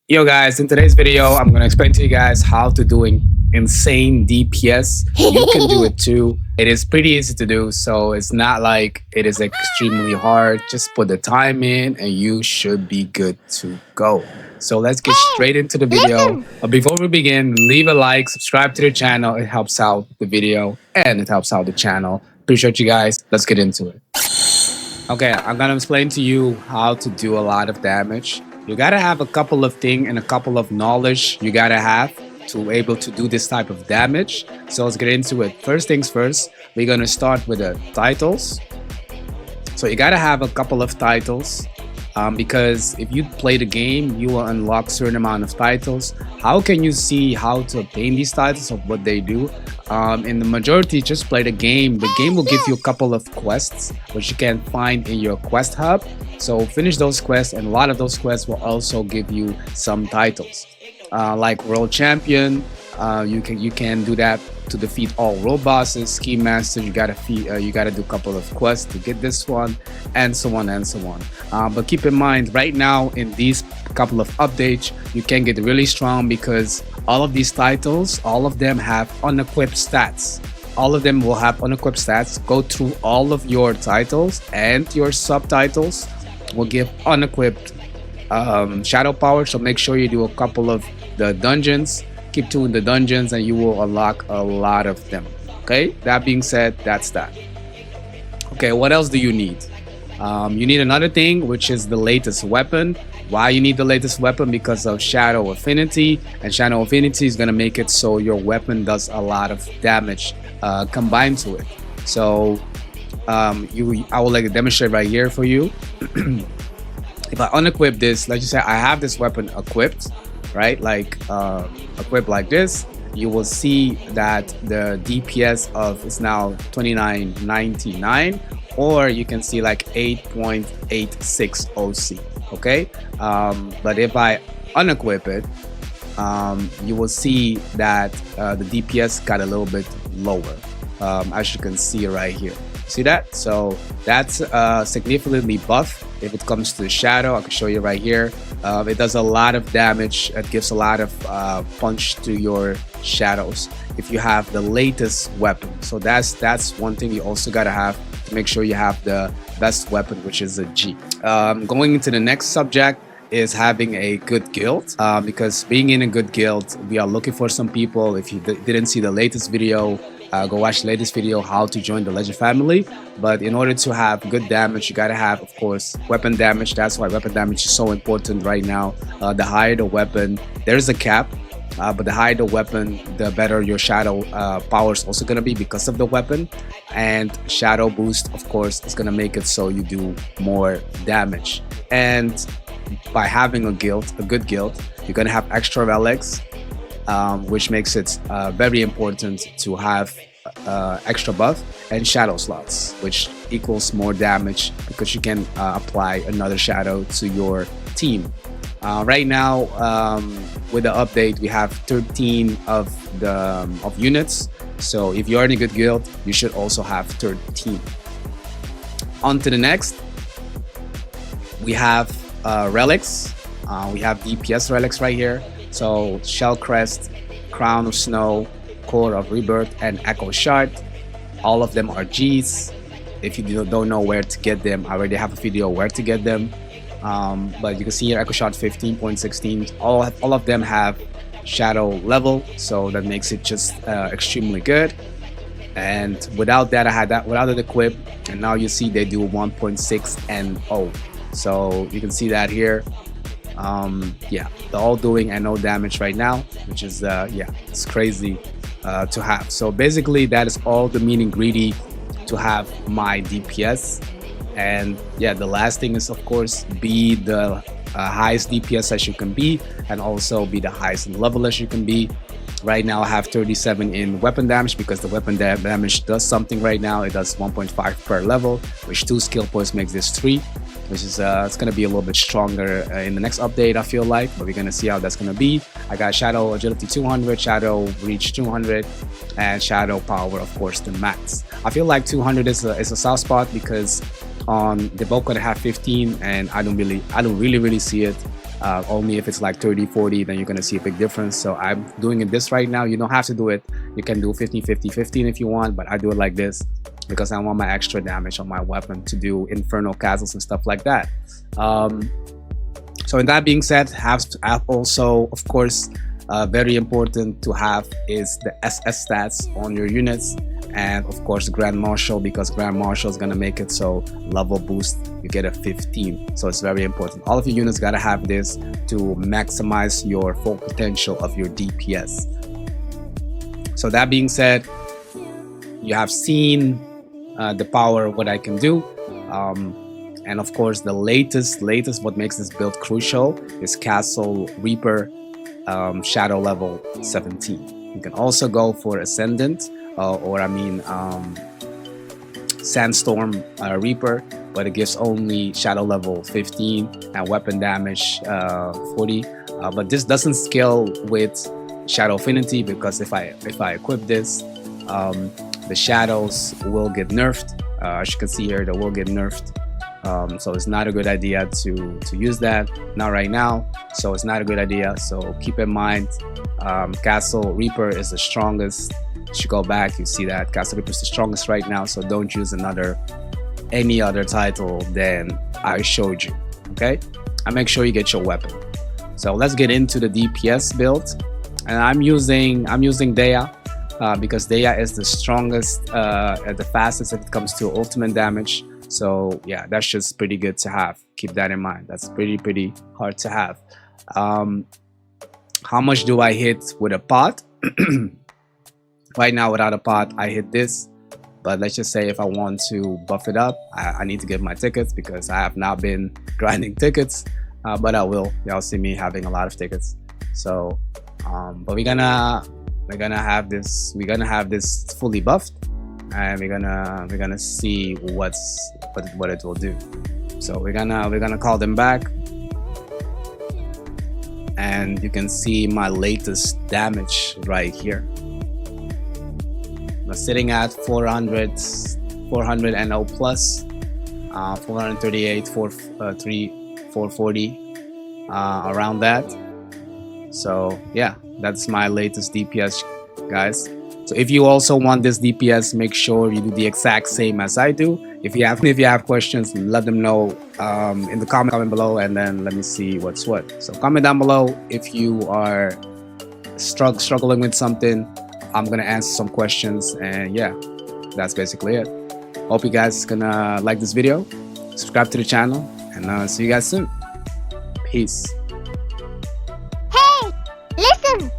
Yo guys, in today's video, I'm going to explain to you guys how to do insane DPS. You can do it too. It is pretty easy to do, so it's not like it is extremely hard. Just put the time in and you should be good to go. So let's get straight into the video. Before we begin, leave a like, subscribe to the channel. It helps out the video and it helps out the channel. Appreciate you guys. Let's get into it. Okay, I'm gonna explain to you how to do a lot of damage. You gotta have a couple of things and a couple of knowledge you gotta have to able to do this type of damage. So let's get into it. First things first, we're gonna start with the titles. So you gotta have a couple of titles because if you play the game, you will unlock certain amount of titles. How can you see how to obtain these titles of what they do? In the majority, just play the game. The game will give you a couple of quests which you can find in your quest hub. So finish those quests, and a lot of those quests will also give you some titles, like World Champion. You can do that to defeat all world bosses, Ski Master. You gotta do a couple of quests to get this one, and so on and so on. But keep in mind, right now in these couple of updates, you can get really strong because all of these titles, all of them have unequipped stats. All of them will have unequipped stats. Go through all of your titles, and your subtitles will give unequipped shadow power. So make sure you do a couple of the dungeons. Keep doing the dungeons and you will unlock a lot of them. Okay, that being said, that's that. Okay, what else do you need? You need another thing, which is the latest weapon. Why you need the latest weapon? Because of Shadow Affinity, and Shadow Affinity is going to make it so your weapon does a lot of damage combined to it. So I will like demonstrate right here for you. If I unequip this, let's just say I have this weapon equipped, right? Like equipped like this, you will see that the DPS of is now 2999, or you can see like 8.86 OC. Okay, but if I unequip it, you will see that the DPS got a little bit lower, as you can see right here. See that? So that's significantly buff. If it comes to the shadow, I can show you right here. It does a lot of damage. It gives a lot of punch to your shadows if you have the latest weapon. So that's one thing you also gotta have to make sure you have the best weapon, which is a G. Going into the next subject is having a good guild, because being in a good guild, we are looking for some people. If you didn't see the latest video, go watch the latest video, how to join the Legend family. But in order to have good damage, you gotta have, of course, weapon damage. That's why weapon damage is so important right now. The higher the weapon, there's a cap, but the higher the weapon, the better your shadow power is also gonna be because of the weapon. And shadow boost, of course, is gonna make it so you do more damage. And by having a good guild, you're gonna have extra relics, which makes it very important to have extra buff and shadow slots, which equals more damage because you can apply another shadow to your team. Right now, with the update, we have 13 of units. So if you're in a good guild, you should also have 13. On to the next, we have relics. We have DPS relics right here. So Shell Crest, Crown of Snow, Core of Rebirth, and Echo Shard. All of them are Gs. If you don't know where to get them, I already have a video where to get them. But you can see here Echo Shard 15.16. All of them have shadow level, so that makes it just extremely good. And without that, I had that without it equipped, and now you see they do 1.6 NO. So you can see that here. Yeah, they're all doing NO damage right now, which is yeah, it's crazy to have. So basically that is all the mean ingredient to have my DPS. And yeah, the last thing is, of course, be the highest DPS as you can be, and also be the highest in level as you can be. Right now I have 37 in weapon damage because the weapon damage does something right now. It does 1.5 per level, which 2 skill points makes this 3, which is it's gonna be a little bit stronger in the next update, I feel like, but we're gonna see how that's gonna be. I got Shadow Agility 200, Shadow Reach 200, and Shadow Power, of course, the max. I feel like 200 is a soft spot because on the bulk I have 15, and I don't really see it Only if it's like 30, 40, then you're going to see a big difference. So I'm doing it this right now. You don't have to do it. You can do 50, 50, 15 if you want, but I do it like this because I want my extra damage on my weapon to do infernal castles and stuff like that. So in that being said, have also, of course, very important to have is the SS stats on your units, and of course Grand Marshal, because Grand Marshal is going to make it so level boost you get a 15. So it's very important. All of your units got to have this to maximize your full potential of your DPS. So that being said, you have seen the power of what I can do. And of course the latest what makes this build crucial is Castle Reaper shadow level 17. You can also go for Ascendant Sandstorm Reaper, but it gives only shadow level 15 and weapon damage 40. But this doesn't scale with Shadow Affinity, because if I equip this, the shadows will get nerfed. As you can see here, they will get nerfed. So it's not a good idea to use that, not right now. So it's not a good idea. So keep in mind, Castle Reaper is the strongest. If you go back, you see that Castle Reaper is the strongest right now. So don't use any other title than I showed you. Okay, and make sure you get your weapon. So let's get into the DPS build, and I'm using Dea. Because Dea is the strongest, the fastest if it comes to ultimate damage. So yeah, that's just pretty good to have. Keep that in mind. That's pretty hard to have. How much do I hit with a pot? Right now without a pot I hit this, but let's just say if I want to buff it up, I need to get my tickets, because I have not been grinding tickets, but I will. Y'all see me having a lot of tickets. So but we're gonna have this fully buffed, and we're gonna see what it will do. So we're gonna call them back, and you can see my latest damage right here. I'm sitting at 400 and 0 plus, 438, 440, around that. So yeah, that's my latest DPS, guys. So if you also want this DPS, make sure you do the exact same as I do. If you have questions, let them know in the comment below, and then let me see what's what. So comment down below if you are struggling with something. I'm gonna answer some questions, and yeah, that's basically it. Hope you guys gonna like this video, subscribe to the channel, and see you guys soon. Peace. Hey, listen!